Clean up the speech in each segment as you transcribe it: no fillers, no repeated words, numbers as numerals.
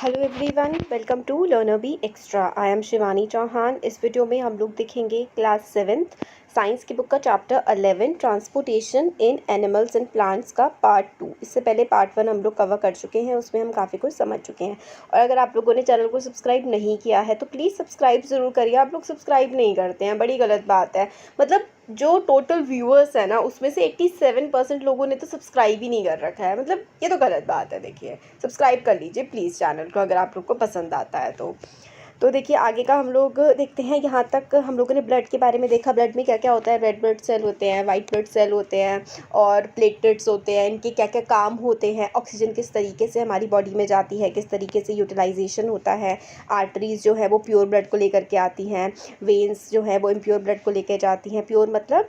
Hello everyone, welcome to learner be extra. I am Shivani Chauhan. इस video में हम लोग देखेंगे क्लास 7th साइंस की बुक का chapter 11 transportation in animals and plants का पार्ट 2। इससे पहले पार्ट 1 हम लोग कवर कर चुके हैं, उसमें हम काफ़ी कुछ समझ चुके हैं। और अगर आप लोगों ने चैनल को सब्सक्राइब नहीं किया है तो प्लीज़ सब्सक्राइब ज़रूर करिए। आप लोग सब्सक्राइब नहीं करते हैं, बड़ी गलत बात है। मतलब जो टोटल व्यूअर्स है ना, उसमें से 87% लोगों ने तो सब्सक्राइब ही नहीं कर रखा है। मतलब ये तो गलत बात है। देखिए, सब्सक्राइब कर लीजिए प्लीज़ चैनल को अगर आप लोग को पसंद आता है तो देखिए आगे का हम लोग देखते हैं। यहाँ तक हम लोगों ने ब्लड के बारे में देखा, ब्लड में क्या क्या होता है। रेड ब्लड सेल होते हैं, वाइट ब्लड सेल होते हैं और प्लेटलेट्स होते हैं। इनके क्या क्या काम होते हैं, ऑक्सीजन किस तरीके से हमारी बॉडी में जाती है, किस तरीके से यूटिलाइजेशन होता है। आर्टरीज जो है वो प्योर ब्लड को लेकर के आती हैं, वेन्स जो है वो इम्प्योर ब्लड को लेकर जाती हैं। प्योर मतलब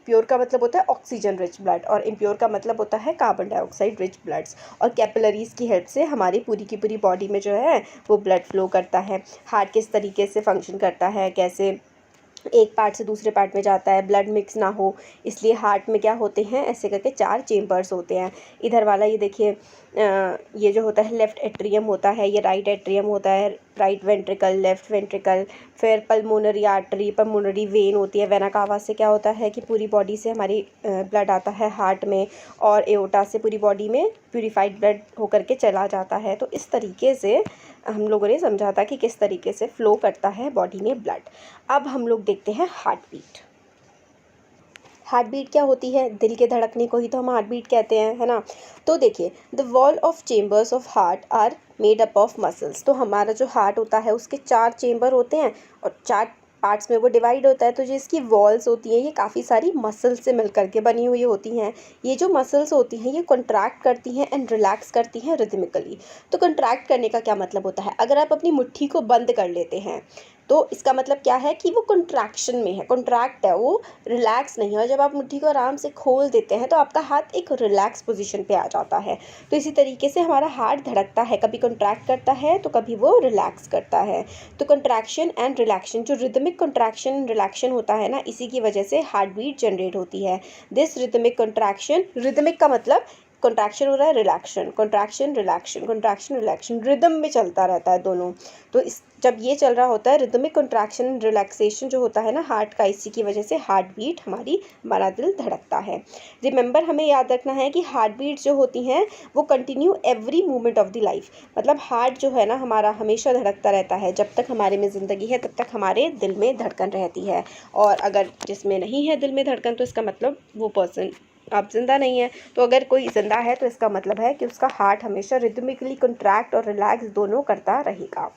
प्योर का मतलब होता है ऑक्सीजन रिच ब्लड और इम्प्योर का मतलब होता है कार्बन डाइऑक्साइड रिच ब्लड्स। और कैपिलरीज की हेल्प से हमारी पूरी की पूरी बॉडी में जो है वो ब्लड फ्लो करता है। हार्ट किस तरीके से फंक्शन करता है, कैसे एक पार्ट से दूसरे पार्ट में जाता है, ब्लड मिक्स ना हो इसलिए हार्ट में क्या होते हैं, ऐसे करके 4 चेम्बर्स होते हैं। इधर वाला ये देखिए, ये जो होता है लेफ़्ट एट्रियम होता है, ये राइट एट्रियम होता है, राइट वेंट्रिकल, लेफ़्ट वेंट्रिकल। फिर पल्मोनरी आर्टरी, पल्मोनरी वेन होती है। वेना कावा से क्या होता है कि पूरी बॉडी से हमारी ब्लड आता है हार्ट में, और एओर्टा से पूरी बॉडी में प्यूरिफाइड ब्लड होकर के चला जाता है। तो इस तरीके से हम लोगों ने समझा था कि किस तरीके से फ़्लो करता है बॉडी में ब्लड। अब हम लोग देखते हैं हार्ट बीट। हार्ट बीट क्या होती है? दिल के धड़कने को ही तो हम हार्ट बीट कहते हैं, है ना। तो देखिए, the wall of chambers of heart are made up of muscles. तो हमारा जो हार्ट होता है उसके 4 चेम्बर होते हैं और 4 पार्ट्स में वो डिवाइड होता है। तो जो इसकी वॉल्स होती हैं ये काफ़ी सारी मसल्स से मिल करके बनी हुई होती हैं। ये जो मसल्स होती हैं ये कॉन्ट्रैक्ट करती हैं एंड रिलैक्स करती हैं रिदमिकली। तो कॉन्ट्रैक्ट करने का क्या मतलब होता है? अगर आप अपनी मुट्ठी को बंद कर लेते हैं तो इसका मतलब क्या है कि वो कॉन्ट्रैक्शन में है, कॉन्ट्रैक्ट है, वो रिलैक्स नहीं है। और जब आप मुट्ठी को आराम से खोल देते हैं तो आपका हाथ एक रिलैक्स पोजीशन पे आ जाता है। तो इसी तरीके से हमारा हार्ट धड़कता है, कभी कॉन्ट्रैक्ट करता है तो कभी वो रिलैक्स करता है। तो कॉन्ट्रैक्शन एंड रिलैक्शन, जो रिदमिक कॉन्ट्रैक्शन रिलैक्शन होता है ना, इसी की वजह से हार्ट बीट जनरेट होती है। दिस रिदमिक कॉन्ट्रैक्शन, रिदमिक का मतलब कॉन्ट्रैक्शन हो रहा है, रिलैक्शन, कॉन्ट्रैक्शन रिलैक्शन, कॉन्ट्रैक्शन रिलैक्शन, रिदम में चलता रहता है दोनों। तो इस जब ये चल रहा होता है रिदमिक कॉन्ट्रैक्शन रिलैक्सेशन जो होता है ना हार्ट का, इसी की वजह से हार्ट बीट हमारा दिल धड़कता है। रिमेंबर, हमें याद रखना है कि हार्ट बीट जो होती हैं वो continue every moment of the life. मतलब हार्ट जो है ना हमारा हमेशा धड़कता रहता है। जब तक हमारे में ज़िंदगी है तब तक हमारे दिल में धड़कन रहती है। और अगर जिसमें नहीं है दिल में धड़कन तो इसका मतलब वो पर्सन अब जिंदा नहीं है। तो अगर कोई जिंदा है तो इसका मतलब है कि उसका हार्ट हमेशा रिदमिकली कॉन्ट्रैक्ट और रिलैक्स दोनों करता रहेगा।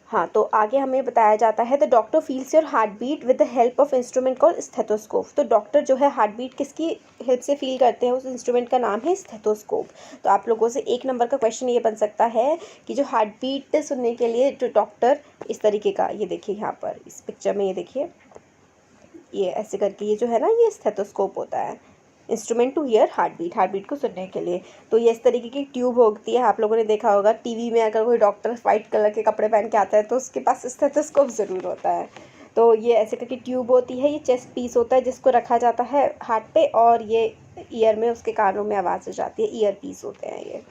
हाँ, तो आगे हमें बताया जाता है the doctor feels your heart beat with the help of instrument called stethoscope. तो डॉक्टर जो है हार्ट बीट किसकी हेल्प से फील करते हैं? उस इंस्ट्रूमेंट का नाम है स्टेथोस्कोप। तो आप लोगों से 1 नंबर का क्वेश्चन ये बन सकता है कि जो हार्ट बीट सुनने के लिए जो डॉक्टर इस तरीके का, ये देखिए यहाँ पर इस पिक्चर में, ये देखिए ये ऐसे करके, ये जो है ना ये स्टेथोस्कोप होता है, instrument to hear heart beat को सुनने के लिए। तो ये इस तरीके की ट्यूब होती है, आप लोगों ने देखा होगा टीवी में, अगर कोई डॉक्टर वाइट कलर के कपड़े पहन के आता है तो उसके पास स्टेथोस्कोप ज़रूर होता है। तो ये ऐसे करके ट्यूब होती है, ये चेस्ट पीस होता है जिसको रखा जाता है हार्ट पे, और ये ईयर में उसके कानों में आवाज़ हो जाती है, ईयर पीस होते हैं ये।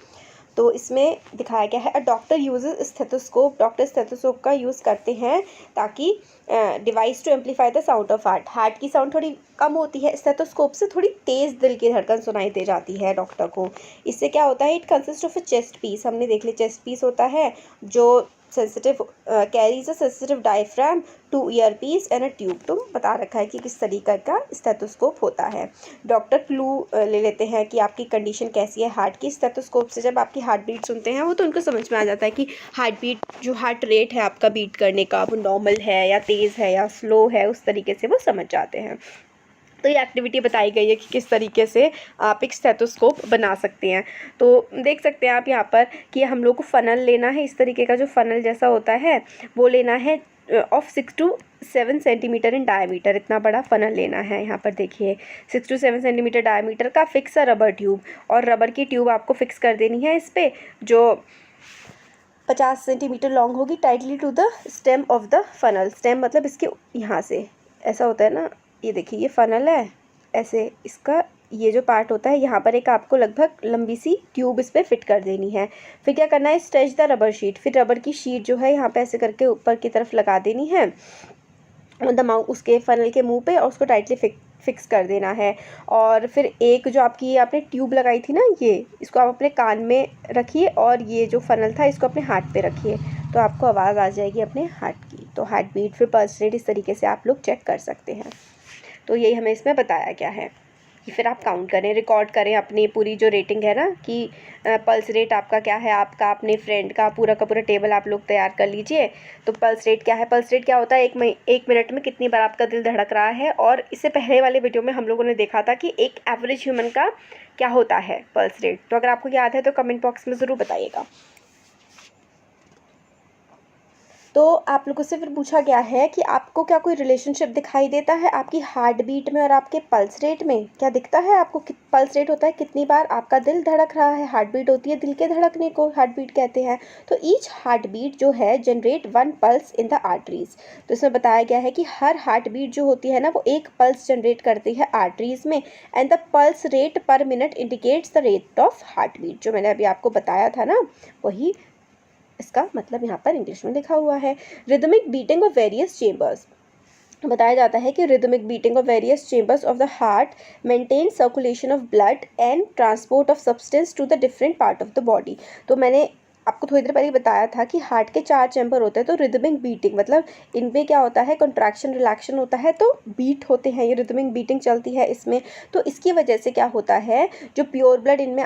तो इसमें दिखाया गया है a doctor uses stethoscope, doctor stethoscope का यूज़ करते हैं ताकि device to amplify the sound of heart की साउंड थोड़ी कम होती है, स्टेथोस्कोप से थोड़ी तेज़ दिल की धड़कन सुनाई दे जाती है डॉक्टर को। इससे क्या होता है, it consist of a chest piece, हमने देख लिया चेस्ट पीस होता है जो sensitive carries a sensitive diaphragm to ear piece and a tube. तो बता रखा है कि किस तरीके का स्टेथोस्कोप होता है। डॉक्टर क्लू ले लेते हैं कि आपकी कंडीशन कैसी है हार्ट की। स्टेथोस्कोप से जब आपकी हार्ट बीट सुनते हैं वो तो उनको समझ में आ जाता है कि हार्ट बीट, जो हार्ट रेट है आपका बीट करने का, वो नॉर्मल है या तेज़ है या स्लो है, उस तरीके से वो समझ जाते हैं। तो ये एक्टिविटी बताई गई है कि किस तरीके से आप एक स्टेथोस्कोप बना सकते हैं। तो देख सकते हैं आप यहाँ पर कि हम लोग को फ़नल लेना है, इस तरीके का जो फ़नल जैसा होता है वो लेना है of 6 to 7 centimetre in diameter, इतना बड़ा फ़नल लेना है। यहाँ पर देखिए 6 to 7 सेंटीमीटर डायमीटर का फिक्स रबर ट्यूब, और रबर की ट्यूब आपको फिक्स कर देनी है इस पर, जो 50 सेंटीमीटर लॉन्ग होगी, tightly to the stem of the funnel. Stem मतलब इसके यहाँ से ऐसा होता है ना, ये देखिए ये फ़नल है, ऐसे इसका ये जो पार्ट होता है यहाँ पर एक आपको लगभग लंबी सी ट्यूब इस पर फिट कर देनी है। फिर क्या करना है, स्ट्रेच द रबर शीट, फिर रबर की शीट जो है यहाँ पे ऐसे करके ऊपर की तरफ लगा देनी है दमाऊ उसके फनल के मुंह पे, और उसको टाइटली फिक्स कर देना है। और फिर एक जो आपकी ये आपने ट्यूब लगाई थी ना, ये इसको आप अपने कान में रखिए और ये जो फनल था इसको अपने हार्ट पे रखिए, तो आपको आवाज़ आ जाएगी अपने हार्ट की। तो हार्ट बीट फिर पल्स रेट इस तरीके से आप लोग चेक कर सकते हैं। तो यही हमें इसमें बताया गया है कि फिर आप काउंट करें, रिकॉर्ड करें अपनी पूरी जो रेटिंग है ना कि पल्स रेट आपका क्या है, आपका अपने फ्रेंड का पूरा टेबल आप लोग तैयार कर लीजिए। तो पल्स रेट क्या है, पल्स रेट क्या होता है, एक मिनट में कितनी बार आपका दिल धड़क रहा है। और इससे पहले वाले वीडियो में हम लोगों ने देखा था कि एक एवरेज ह्यूमन का क्या होता है पल्स रेट। तो अगर आपको याद है तो कमेंट बॉक्स में ज़रूर बताइएगा। तो आप लोगों से फिर पूछा गया है कि आपको क्या कोई रिलेशनशिप दिखाई देता है आपकी हार्ट बीट में और आपके पल्स रेट में, क्या दिखता है आपको? पल्स रेट होता है कितनी बार आपका दिल धड़क रहा है, हार्ट बीट होती है दिल के धड़कने को हार्ट बीट कहते हैं। तो ईच हार्ट बीट जो है generate 1 pulse in the arteries. तो इसमें बताया गया है कि हर हार्ट बीट जो होती है ना वो एक पल्स जनरेट करती है आर्टरीज में। And the pulse rate per minute indicates the rate of heart beat, जो मैंने अभी आपको बताया था ना वही इसका मतलब यहाँ पर इंग्लिश में लिखा हुआ है। Rhythmic beating of various chambers, बताया जाता है कि rhythmic beating of various chambers of the heart maintain circulation of blood and transport of substance to the different part of the body. तो मैंने आपको थोड़ी देर पहले बताया था कि हार्ट के 4 चैम्बर होते हैं। तो रिदमिक बीटिंग मतलब इनमें क्या होता है, कंट्रैक्शन रिलैक्शन होता है, तो बीट होते हैं, ये रिदमिक बीटिंग चलती है इसमें। तो इसकी वजह से क्या होता है, जो प्योर ब्लड इनमें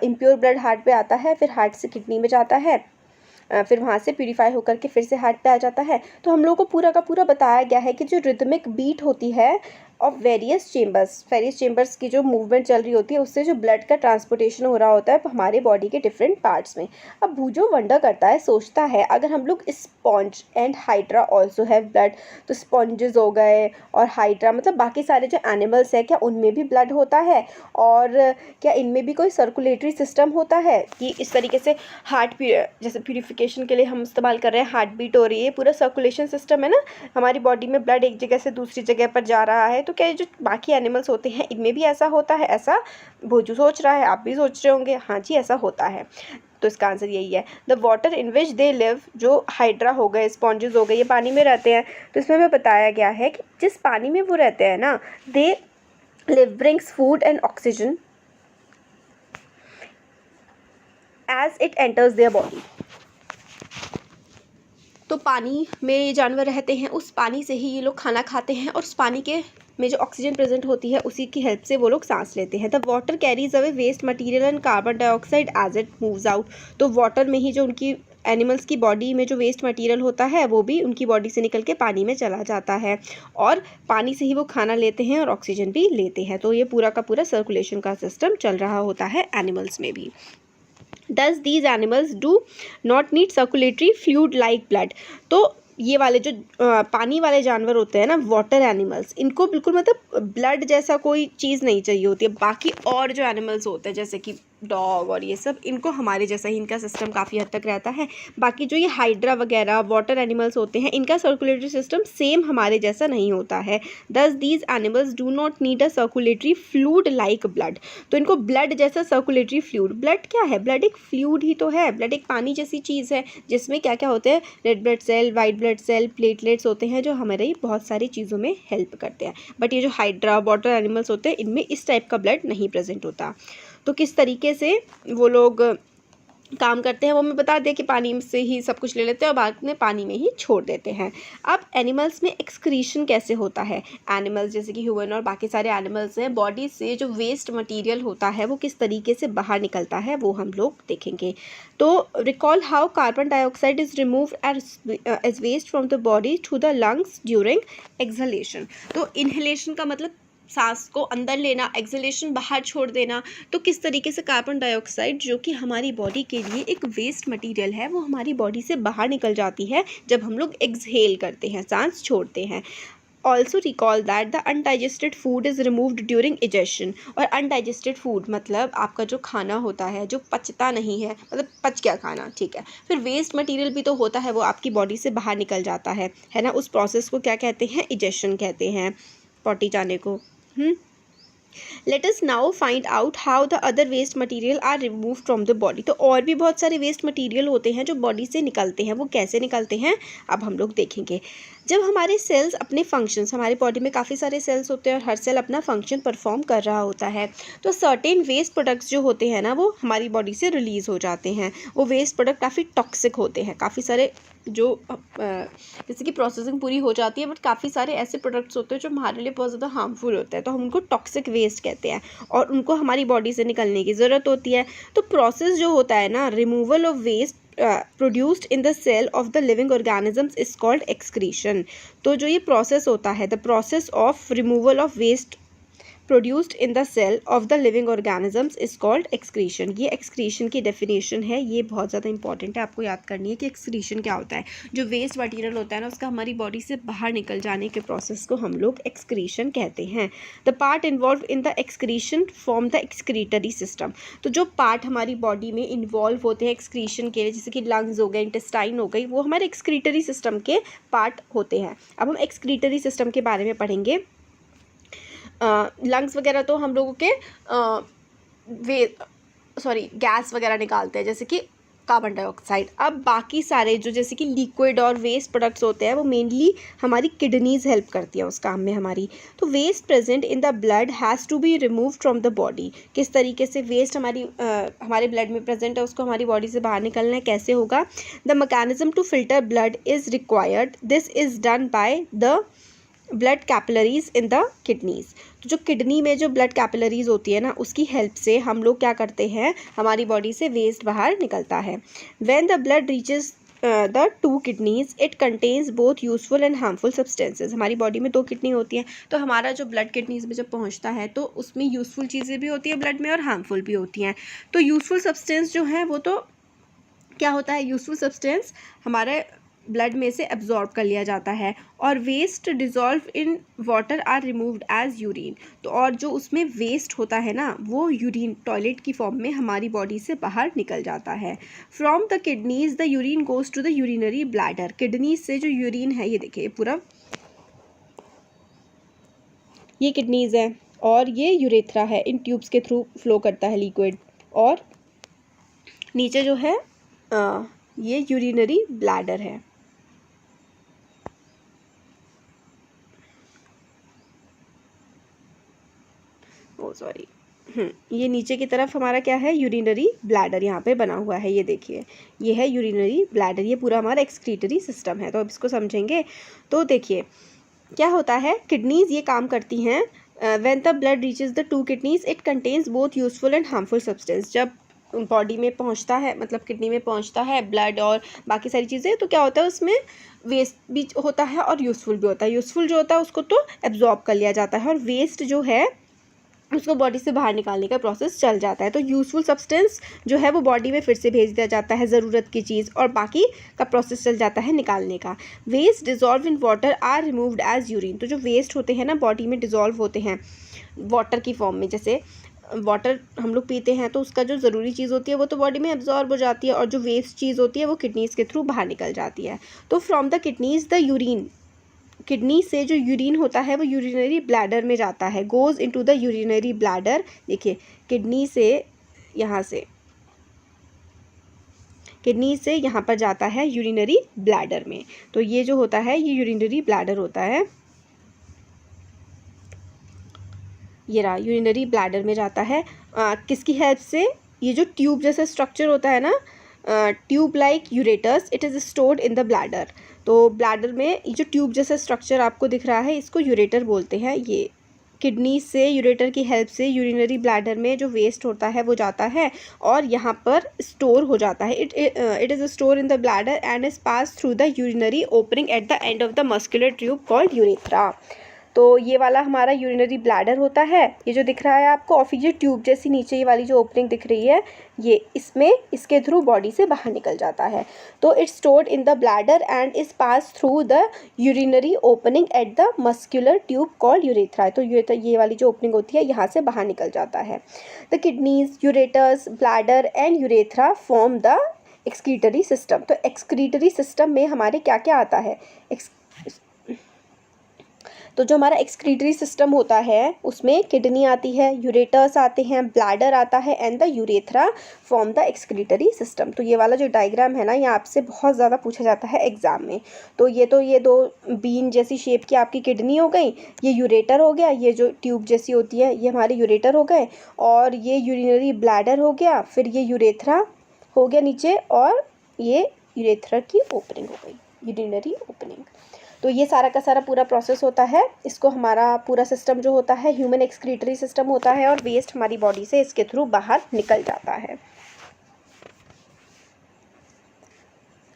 इम्प्योर ब्लड हार्ट पे आता है, फिर हार्ट से किडनी में जाता है, फिर वहाँ से प्यूरीफाई होकर के फिर से हार्ट पे आ जाता है। तो हम लोगों को पूरा का पूरा बताया गया है कि जो रिदमिक बीट होती है ऑफ वेरियस चेंबर्स की जो मूवमेंट चल रही होती है उससे जो ब्लड का ट्रांसपोर्टेशन हो रहा होता है हमारे बॉडी के डिफरेंट पार्ट्स में। अब भूजो वंडर करता है, सोचता है अगर हम लोग sponge and hydra also have blood, तो स्पॉन्जेस हो गए और हाइड्रा मतलब बाकी सारे जो एनिमल्स है क्या उनमें भी ब्लड होता है, और क्या इनमें भी कोई सर्कुलेटरी सिस्टम होता है कि इस तरीके से हार्ट जैसे प्यूरिफिकेशन के लिए हम इस्तेमाल कर रहे हैं, हार्ट बीट हो रही है, पूरा सर्कुलेशन सिस्टम है ना हमारी बॉडी में, ब्लड एक जगह से दूसरी जगह पर जा रहा है। तो क्या ये जो बाकी एनिमल्स होते हैं इनमें भी ऐसा होता है? ऐसा भोजू सोच रहा है, आप भी सोच रहे होंगे हाँ जी ऐसा होता है। तो इसका आंसर यही है। The water in which they live, जो हाइड्रा हो गए, स्पॉन्जेस हो गए, ये पानी में रहते हैं। तो इसमें हमें बताया गया है कि जिस पानी में वो रहते हैं ना, they live brings food and oxygen as it enters their body. तो पानी में ये जानवर रहते हैं, उस पानी से ही ये लोग खाना खाते हैं, और उस पानी के में जो ऑक्सीजन प्रेजेंट होती है उसी की हेल्प से वो लोग सांस लेते हैं। The water carries away waste material and carbon dioxide as it moves out. तो वाटर में ही जो उनकी एनिमल्स की बॉडी में जो वेस्ट मटेरियल होता है वो भी उनकी बॉडी से निकल के पानी में चला जाता है, और पानी से ही वो खाना लेते हैं और ऑक्सीजन भी लेते हैं। तो ये पूरा का पूरा सर्कुलेशन का सिस्टम चल रहा होता है एनिमल्स में भी। Thus these animals do not need circulatory fluid like blood। तो ये वाले जो पानी वाले जानवर होते हैं ना, वाटर एनिमल्स, इनको बिल्कुल मतलब ब्लड जैसा कोई चीज़ नहीं चाहिए होती है। बाकी और जो एनिमल्स होते हैं जैसे कि डॉग और ये सब, इनको हमारे जैसा ही इनका सिस्टम काफ़ी हद तक रहता है। बाकी जो ये हाइड्रा वगैरह वाटर एनिमल्स होते हैं इनका सर्कुलेटरी सिस्टम सेम हमारे जैसा नहीं होता है। दस these animals do not need a circulatory fluid like blood. तो इनको ब्लड जैसा सर्कुलेटरी फ्लूइड, ब्लड क्या है, ब्लड एक फ्लूइड ही तो है, ब्लड एक पानी जैसी चीज़ है जिसमें क्या क्या होते हैं, red blood cell, white blood cell, platelets होते हैं जो हमारे बहुत सारी चीज़ों में हेल्प करते हैं। बट ये जो हाइड्रा वाटर एनिमल्स होते हैं इनमें इस टाइप का ब्लड नहीं प्रेजेंट होता। तो किस तरीके से वो लोग काम करते हैं वो मैं बता दें कि पानी से ही सब कुछ ले लेते हैं और बाद में पानी में ही छोड़ देते हैं। अब एनिमल्स में एक्सक्रीशन कैसे होता है, एनिमल्स जैसे कि ह्यूमन और बाकी सारे एनिमल्स हैं, बॉडी से जो वेस्ट मटेरियल होता है वो किस तरीके से बाहर निकलता है वो हम लोग देखेंगे। तो recall how carbon dioxide is removed as waste from the body through the lungs during exhalation. तो इनहेलेशन का मतलब सांस को अंदर लेना, एक्सहेलेशन बाहर छोड़ देना। तो किस तरीके से कार्बन डाइऑक्साइड जो कि हमारी बॉडी के लिए एक वेस्ट मटेरियल है वो हमारी बॉडी से बाहर निकल जाती है जब हम लोग एक्सहेल करते हैं, सांस छोड़ते हैं। Also recall that the undigested food is removed during egestion. और अनडाइजेस्टेड फूड मतलब आपका जो खाना होता है जो पचता नहीं है, मतलब पच गया खाना, ठीक है, फिर वेस्ट मटेरियल भी तो होता है वो आपकी बॉडी से बाहर निकल जाता है ना। उस प्रोसेस को क्या कहते हैं, इजेशन कहते हैं, पॉटी जाने को। Let us now find out how the other waste material are remove from the body. तो और भी बहुत सारे वेस्ट मटेरियल होते हैं जो बॉडी से निकलते हैं, वो कैसे निकलते हैं अब हम लोग देखेंगे। जब हमारे सेल्स अपने फंक्शंस, हमारे बॉडी में काफ़ी सारे सेल्स होते हैं और हर सेल अपना फंक्शन परफॉर्म कर रहा होता है, तो सर्टेन वेस्ट प्रोडक्ट्स जो होते हैं ना वो हमारी बॉडी से रिलीज़ हो जाते हैं। वो वेस्ट प्रोडक्ट काफ़ी टॉक्सिक होते हैं, काफ़ी सारे जो जैसे कि प्रोसेसिंग पूरी हो जाती है, बट काफ़ी सारे ऐसे प्रोडक्ट्स होते हैं जो हमारे लिए बहुत ज़्यादा हार्मफुल होते हैं, तो हम उनको टॉक्सिक वेस्ट कहते हैं और उनको हमारी बॉडी से निकलने की ज़रूरत होती है। तो प्रोसेस जो होता है ना, removal of waste produced in the cell of the living organisms is called excretion. तो जो ये प्रोसेस होता है, the process of removal of waste produced in the cell of the living organisms is called excretion. ये excretion की definition है, ये बहुत ज़्यादा इंपॉर्टेंट है, आपको याद करनी है कि एक्सक्रीशन क्या होता है। जो वेस्ट मटेरियल होता है ना, उसका हमारी बॉडी से बाहर निकल जाने के प्रोसेस को हम लोग एक्सक्रीशन कहते हैं। The part involve in the excretion form the excretory system. तो जो पार्ट हमारी बॉडी में इन्वॉल्व होते हैं एक्सक्रीशन के लिए, जैसे कि लंग्स हो गए, इंटेस्टाइन हो गई, वो हमारे एक्सक्रीटरी सिस्टम के पार्ट होते हैं। अब हम एक्सक्रीटरी सिस्टम के बारे में पढ़ेंगे। लंग्स वगैरह तो हम लोगों के गैस वगैरह निकालते हैं, जैसे कि कार्बन डाइऑक्साइड। अब बाकी सारे जो जैसे कि लिक्विड और वेस्ट प्रोडक्ट्स होते हैं, वो मेनली हमारी किडनीज हेल्प करती है उस काम में हमारी। तो waste present in the blood has to be remove from the body. किस तरीके से वेस्ट हमारे ब्लड में प्रेजेंट है, उसको हमारी बॉडी से बाहर निकलना है, कैसे होगा। The mechanism to filter blood is required, this is done by the blood capillaries in the kidneys. तो जो किडनी में जो ब्लड कैपिलरीज होती है ना, उसकी हेल्प से हम लोग क्या करते हैं, हमारी बॉडी से वेस्ट बाहर निकलता है। When the blood reaches the two kidneys it contains both useful and harmful substances. हमारी बॉडी में 2 किडनी होती हैं, तो हमारा जो ब्लड किडनीज में जब पहुंचता है तो उसमें यूजफुल चीज़ें भी होती है ब्लड में और हार्मफुल भी होती हैं। तो यूजफुल सब्सटेंस जो है वो तो क्या होता है, यूजफुल सब्सटेंस हमारे ब्लड में से एब्जॉर्ब कर लिया जाता है, और waste dissolve in water are removed as urine. तो और जो उसमें वेस्ट होता है ना, वो यूरिन टॉयलेट की फॉर्म में हमारी बॉडी से बाहर निकल जाता है। From the kidneys the urine goes to the urinary bladder. Kidneys से जो यूरिन है, ये देखिए पूरा ये किडनीज है और ये यूरेथ्रा है, इन ट्यूब्स के थ्रू फ्लो करता है लिक्विड। और नीचे जो है ये यूरिनरी ब्लैडर है। सॉरी, ये नीचे की तरफ हमारा क्या है, यूरिनरी ब्लैडर यहाँ पे बना हुआ है, ये देखिए ये है यूरिनरी ब्लैडर। ये पूरा हमारा एक्सक्रीटरी सिस्टम है। तो अब इसको समझेंगे। तो देखिए क्या होता है, किडनीज ये काम करती हैं। When the blood reaches the 2 kidneys it contains both useful and harmful substance. जब बॉडी में पहुँचता है, मतलब किडनी में पहुँचता है ब्लड और बाकी सारी चीज़ें, तो क्या होता है उसमें वेस्ट भी होता है और यूजफुल भी होता है। यूजफुल जो होता है उसको तो एब्जॉर्ब कर लिया जाता है, और वेस्ट जो है उसको बॉडी से बाहर निकालने का प्रोसेस चल जाता है। तो यूजफुल सब्सटेंस जो है वो बॉडी में फिर से भेज दिया जाता है, ज़रूरत की चीज़, और बाकी का प्रोसेस चल जाता है निकालने का। Waste dissolve in water are removed as urine. तो जो वेस्ट होते हैं ना, बॉडी में डिज़ोल्व होते हैं वाटर की फॉर्म में। जैसे वाटर हम लोग पीते हैं तो उसका जो ज़रूरी चीज़ होती है वो तो बॉडी में एब्जॉर्ब हो जाती है, और जो वेस्ट चीज़ होती है वो किडनीज़ के थ्रू बाहर निकल जाती है। तो from the kidneys the urine, kidney से जो यूरिन होता है वो यूरिनरी ब्लैडर में जाता है, goes into the urinary bladder. देखिए किडनी से यहाँ पर जाता है यूरिनरी ब्लैडर में। तो ये जो होता है ये यूरिनरी ब्लैडर होता है, ये रहा यूरिनरी ब्लैडर में जाता है। किसकी हेल्प से, ये जो ट्यूब जैसा स्ट्रक्चर होता है ना, tube like ureters, it is stored in the bladder. तो ब्लैडर में ये जो ट्यूब जैसा स्ट्रक्चर आपको दिख रहा है, इसको यूरेटर बोलते हैं। ये किडनी से यूरेटर की हेल्प से यूरिनरी ब्लैडर में जो वेस्ट होता है वो जाता है और यहाँ पर स्टोर हो जाता है। It is store in the bladder and is pass through the urinary opening at the end of the muscular tube called urethra. तो ये वाला हमारा यूरिनरी ब्लैडर होता है, ये जो दिख रहा है आपको, और फिर ये ट्यूब जैसी नीचे ये वाली जो ओपनिंग दिख रही है, ये इसके थ्रू बॉडी से बाहर निकल जाता है। तो it's stored in the bladder and is pass through the urinary opening at the muscular tube called urethra. तो ये वाली जो ओपनिंग होती है यहाँ से बाहर निकल जाता है। The kidneys, ureters, bladder and urethra form the excretory system. तो एक्सक्रीटरी सिस्टम में हमारे क्या क्या आता है, तो जो हमारा एक्सक्रीटरी सिस्टम होता है उसमें किडनी आती है, यूरेटर्स आते हैं, ब्लैडर आता है and the urethra form the excretory system. तो ये वाला जो डायग्राम है ना, ये आपसे बहुत ज़्यादा पूछा जाता है एग्जाम में। तो ये दो बीन जैसी शेप की आपकी किडनी हो गई, ये यूरेटर हो गया, ये जो ट्यूब जैसी होती है ये हमारे यूरेटर हो गए, और ये यूरिनरी ब्लैडर हो गया, फिर ये यूरेथ्रा हो गया नीचे, और ये यूरेथ्रा की ओपनिंग हो गई, यूरिनरी ओपनिंग। तो ये सारा का सारा पूरा प्रोसेस होता है। इसको हमारा पूरा सिस्टम जो होता है ह्यूमन एक्सक्रीटरी सिस्टम होता है, और वेस्ट हमारी बॉडी से इसके थ्रू बाहर निकल जाता है।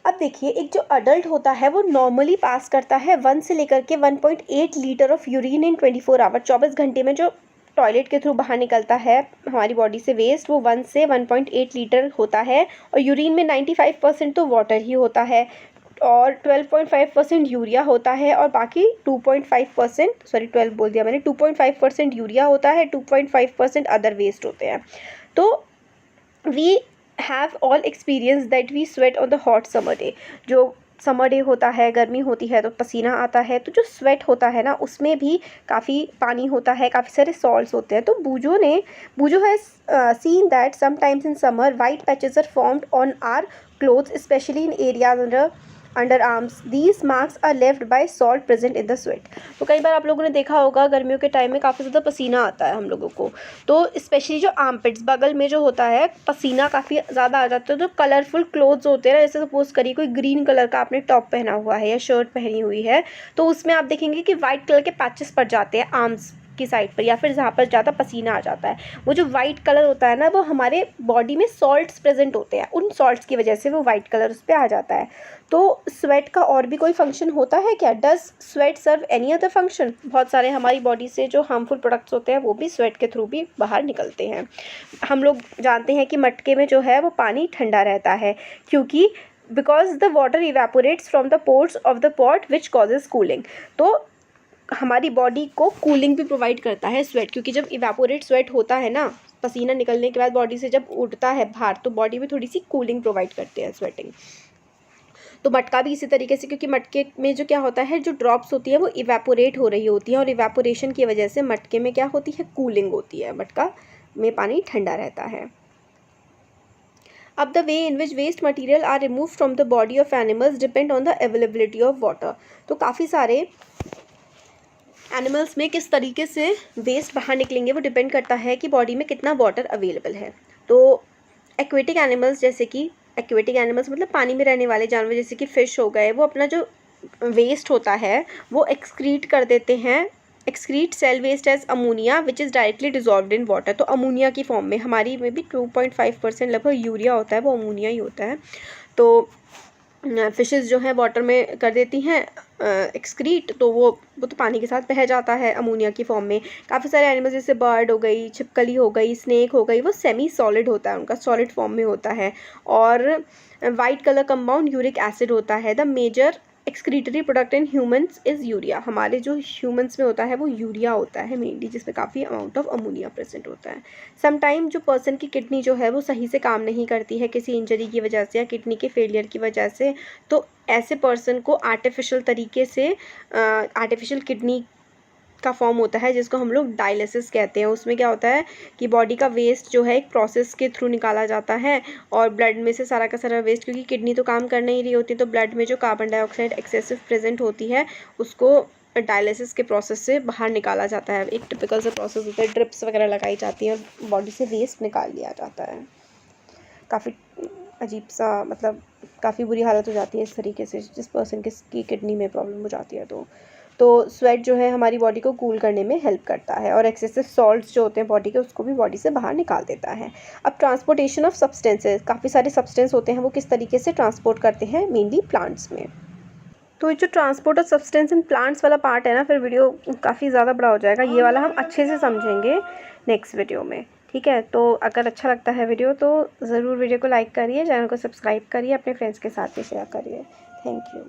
अब देखिए, एक जो अडल्ट होता है वो नॉर्मली पास करता है 1 से लेकर के 1.8 litre of urine in 24 hour. 24 घंटे में जो टॉयलेट के थ्रू बाहर निकलता है हमारी बॉडी से वेस्ट, वो 1 से 1.8 लीटर होता है। और यूरिन में 95% तो वाटर ही होता है, और 12.5% यूरिया होता है, और बाकी 2.5%, सॉरी 12 बोल दिया मैंने, 2.5% यूरिया होता है, 2.5% अदर वेस्ट होते हैं। तो we have all experience that we sweat on the hot summer day. जो समर डे होता है, गर्मी होती है तो पसीना आता है, तो जो स्वेट होता है ना उसमें भी काफ़ी पानी होता है, काफ़ी सारे सॉल्ट्स होते हैं। तो Boojho has seen that sometimes in summer white patches are formed on our clothes specially in areas under arms. These marks are left by salt present in the sweat. तो कई बार आप लोगों ने देखा होगा गर्मियों के टाइम में काफ़ी ज़्यादा पसीना आता है हम लोगों को, तो स्पेशली जो आर्मपिट्स बगल में जो होता है पसीना काफ़ी ज़्यादा आ जाता है। तो कलरफुल क्लोथ्स होते हैं ना, जैसे सपोज करिए कोई ग्रीन कलर का आपने टॉप पहना हुआ है या शर्ट पहनी हुई है, तो उसमें आप देखेंगे कि वाइट कलर के पैचेस पड़ जाते हैं आर्म्स की साइड पर, या फिर जहाँ पर ज़्यादा पसीना आ जाता है। वो जो वाइट कलर होता है ना, वो हमारे बॉडी में सॉल्ट्स प्रेजेंट होते हैं, उन सॉल्ट्स की वजह से वो वाइट कलर उस पर आ जाता है। तो स्वेट का और भी कोई फंक्शन होता है क्या? Does sweat serve any other function? बहुत सारे हमारी बॉडी से जो हार्मफुल प्रोडक्ट्स होते हैं वो भी स्वेट के थ्रू भी बाहर निकलते हैं। हम लोग जानते हैं कि मटके में जो है वो पानी ठंडा रहता है, क्योंकि because the water evaporates from the pores of the pot which causes cooling. तो हमारी बॉडी को कूलिंग भी प्रोवाइड करता है स्वेट, क्योंकि जब इवेपोरेट स्वेट होता है ना, पसीना निकलने के बाद बॉडी से जब उठता है बाहर, तो बॉडी में थोड़ी सी कूलिंग प्रोवाइड करते हैं स्वेटिंग। तो मटका भी इसी तरीके से, क्योंकि मटके में जो क्या होता है, जो ड्रॉप्स होती है वो इवेपोरेट हो रही होती है, और इवेपोरेशन की वजह से मटके में क्या होती है, कूलिंग होती है, मटका में पानी ठंडा रहता है। अब the way in which waste material are remove from the body of animals depend on the availability of water. तो काफ़ी सारे एनिमल्स में किस तरीके से वेस्ट बाहर निकलेंगे वो डिपेंड करता है कि बॉडी में कितना वाटर अवेलेबल है। तो एक्वेटिक एनिमल्स, जैसे कि एक्वेटिक एनिमल्स मतलब पानी में रहने वाले जानवर, जैसे कि फ़िश हो गए, वो अपना जो वेस्ट होता है वो एक्सक्रीट कर देते हैं, excrete cell waste as ammonia which is directly dissolved in water. तो अमोनिया की फॉर्म में, हमारी में भी 2.5% लगभग यूरिया होता है, वो अमोनिया ही होता है। तो फिशेस जो हैं वाटर में कर देती हैं एक्सक्रीट, तो वो तो पानी के साथ बह जाता है अमोनिया की फॉर्म में। काफ़ी सारे एनिमल्स जैसे बर्ड हो गई, छिपकली हो गई, स्नेक हो गई, वो सेमी सॉलिड होता है, उनका सॉलिड फॉर्म में होता है। और white colour compound uric acid होता है। The major excretory product in humans is urea. हमारे जो ह्यूमंस में होता है वो यूरिया होता है मेनली, जिसमें काफ़ी अमाउंट ऑफ अमोनिया प्रेजेंट होता है। समटाइम जो पर्सन की किडनी जो है वो सही से काम नहीं करती है किसी इंजरी की वजह से या किडनी के फेलियर की वजह से, तो ऐसे पर्सन को आर्टिफिशियल तरीके से आर्टिफिशियल किडनी का फॉर्म होता है, जिसको हम लोग डायलिसिस कहते हैं। उसमें क्या होता है कि बॉडी का वेस्ट जो है एक प्रोसेस के थ्रू निकाला जाता है, और ब्लड में से सारा का सारा वेस्ट, क्योंकि किडनी तो काम कर नहीं रही होती, तो ब्लड में जो कार्बन डाइऑक्साइड एक्सेसिव प्रेजेंट होती है उसको डायलिसिस के प्रोसेस से बाहर निकाला जाता है। एक टिपिकल सा प्रोसेस होता है, ड्रिप्स वगैरह लगाई जाती हैं और बॉडी से वेस्ट निकाल लिया जाता है। काफ़ी अजीब सा, मतलब काफ़ी बुरी हालत हो जाती है इस तरीके से जिस पर्सन की किडनी में प्रॉब्लम हो जाती है। तो स्वेट जो है हमारी बॉडी को कूल करने में हेल्प करता है, और एक्सेसिव सॉल्ट्स जो होते हैं बॉडी के, उसको भी बॉडी से बाहर निकाल देता है। अब ट्रांसपोर्टेशन ऑफ सब्सटेंसेस, काफ़ी सारे सब्सटेंस होते हैं, वो किस तरीके से ट्रांसपोर्ट करते हैं, मेनली प्लांट्स में। तो जो transport of substance in plants वाला पार्ट है ना, फिर वीडियो काफ़ी ज़्यादा बड़ा हो जाएगा, ये वाला हम अच्छे से समझेंगे नेक्स्ट वीडियो में, ठीक है। तो अगर अच्छा लगता है वीडियो तो ज़रूर वीडियो को लाइक करिए, चैनल को सब्सक्राइब करिए, अपने फ्रेंड्स के साथ भी शेयर करिए। Thank you.